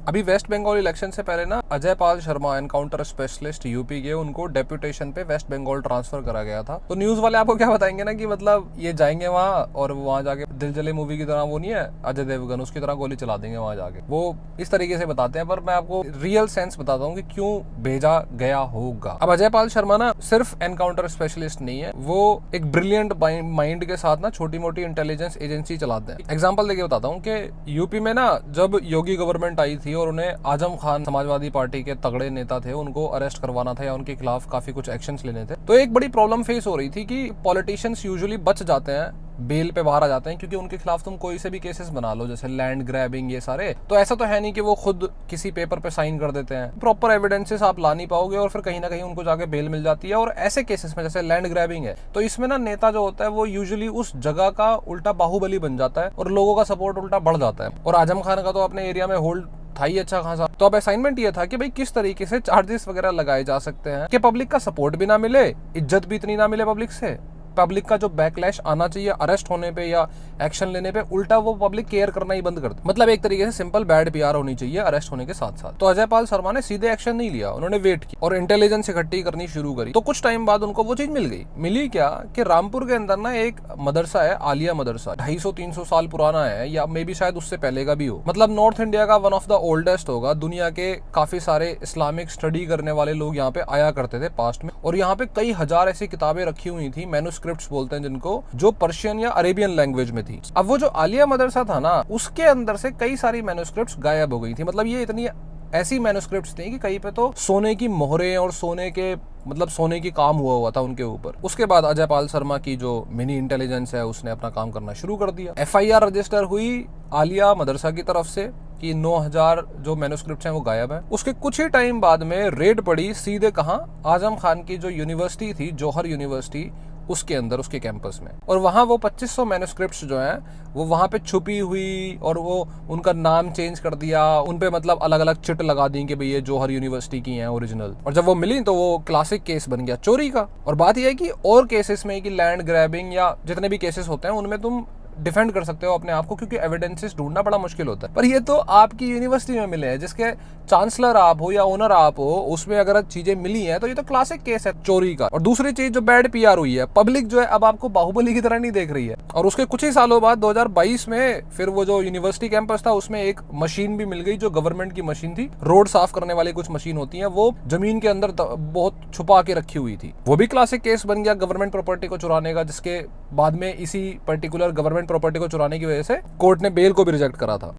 अभी waste Bengal election से पहले ना Ajay Pal Sharma encounter specialist UP के, उनको डेप्यूटेशन पे वेस्ट बंगाल ट्रांसफर करा गया था। तो न्यूज वाले आपको क्या बताएंगे ना कि मतलब ये जाएंगे वहाँ और वहाँ जाके दिल जले मूवी की तरह, वो नहीं है अजय देवगन, उसकी तरह गोली चला देंगे वहाँ जाके, वो इस तरीके से बताते हैं। पर मैं आपको रियल सेंस बताता हूँ कि क्यों भेजा गया होगा। अब अजय पाल शर्मा ना सिर्फ एनकाउंटर स्पेशलिस्ट नहीं है, वो एक ब्रिलियंट माइंड के साथ ना छोटी मोटी इंटेलिजेंस एजेंसी चलाते हैं। एग्जाम्पल देके बताता हूँ कि यूपी में ना जब योगी गवर्नमेंट आई थी और उन्हें आजम खान समाजवादी पार्टी के तगड़े नेता थे, उनको अरेस्ट करवाना था या उनके खिलाफ काफी कुछ एक्शंस लेने थे, तो एक बड़ी प्रॉब्लम फेस हो रही थी कि पॉलिटिशियंस यूजुअली बच जाते हैं, बेल पे बाहर आ जाते हैं, क्योंकि उनके खिलाफ तुम कोई से भी केसेस बना लो, जैसे लैंड ग्रैबिंग, ये सारे, तो ऐसा तो है नहीं कि वो खुद किसी पेपर पे साइन कर देते हैं। प्रॉपर एविडेंसेस आप ला नहीं पाओगे और फिर कहीं ना कहीं उनको जाके बेल मिल जाती है। और ऐसे केसेस में जैसे लैंड ग्रैबिंग है, तो इसमें ना नेता जो होता है वो यूजुअली उस जगह का उल्टा बाहुबली बन जाता है और लोगों का सपोर्ट उल्टा बढ़ जाता है। और आजम खान का तो अपने एरिया में होल्ड था ही अच्छा खासा। तो अब असाइनमेंट ये था कि भाई किस तरीके से चार्जेस वगैरह लगाए जा सकते हैं कि पब्लिक का सपोर्ट भी ना मिले, इज्जत भी इतनी ना मिले पब्लिक से, पब्लिक का जो बैकलैश आना चाहिए अरेस्ट होने पे या एक्शन लेने पे, उल्टा वो पब्लिक केयर करना ही बंद कर दे। मतलब एक तरीके से सिंपल बैड पीआर होनी चाहिए अरेस्ट होने के साथ साथ। तो अजय पाल शर्मा ने सीधे एक्शन नहीं लिया, उन्होंने वेट किया और इंटेलिजेंस इकट्ठी करनी शुरू करी। तो कुछ टाइम बाद उनको वो चीज मिल गई। मिली क्या कि रामपुर के अंदर ना एक मदरसा है, आलिया मदरसा, 250-300 साल पुराना है, या मे बी शायद उससे पहले का भी हो। मतलब नॉर्थ इंडिया का वन ऑफ द ओल्डेस्ट होगा। दुनिया के काफी सारे इस्लामिक स्टडी करने वाले लोग यहाँ पे आया करते थे पास्ट में, और यहाँ पे कई हजार ऐसी किताबें रखी हुई थी, मैन्युस्क्रिप्ट्स बोलते हैं जिनको, जो पर्शियन या अरेबियन लैंग्वेज में थी। अब वो जो आलिया मदरसा था ना, उसके अंदर से कई सारी मैन्युस्क्रिप्ट्स गायब हो गई थी। मतलब ये इतनी ऐसी मैन्युस्क्रिप्ट्स थी कि कहीं पे तो सोने की मोहरें और सोने के मतलब सोने की काम हुआ था उनके ऊपर। उसके बाद अजय पाल शर्मा की जो मिनी इंटेलिजेंस है उसने अपना काम करना शुरू कर दिया। एफआईआर रजिस्टर हुई आलिया मदरसा की तरफ से कि 9000 जो मैन्युस्क्रिप्ट्स हैं वो गायब हैं। उसके कुछ ही टाइम बाद में रेड पड़ी सीधे कहां, आजम खान की जो यूनिवर्सिटी थी, जौहर यूनिवर्सिटी, उसके अंदर, उसके कैंपस में। और वहां वो 2500 मैन्युस्क्रिप्ट्स जो हैं वो वहां पे छुपी हुई, और वो उनका नाम चेंज कर दिया, उन पे मतलब अलग अलग चिट लगा दी कि भाई ये जौहर यूनिवर्सिटी की हैं ओरिजिनल। और जब वो मिली तो वो क्लासिक केस बन गया चोरी का। और बात यह है कि और केसेस में कि लैंड ग्रैबिंग या जितने भी केसेस होते हैं उनमें तुम डिफेंड कर सकते हो अपने आप को, क्योंकि एविडेंसेस ढूंढना बड़ा मुश्किल होता है। पर ये तो आपकी यूनिवर्सिटी में मिले हैं, जिसके चांसलर आप हो या ओनर आप हो, उसमें अगर चीजें मिली हैं तो ये तो क्लासिक केस है चोरी का। और दूसरी चीज जो बैड पीआर हुई है, पब्लिक जो है अब आपको बाहुबली की तरह नहीं देख रही है। और उसके कुछ ही सालों बाद 2022 में फिर वो जो यूनिवर्सिटी कैंपस था उसमें एक मशीन भी मिल गई जो गवर्नमेंट की मशीन थी। रोड साफ करने वाली कुछ मशीन होती है, वो जमीन के अंदर बहुत छुपा के रखी हुई थी। वो भी क्लासिक केस बन गया गवर्नमेंट प्रॉपर्टी को चुराने का, जिसके बाद में इसी पर्टिकुलर गवर्नमेंट प्रॉपर्टी को चुराने की वजह से कोर्ट ने बेल को भी रिजेक्ट करा था।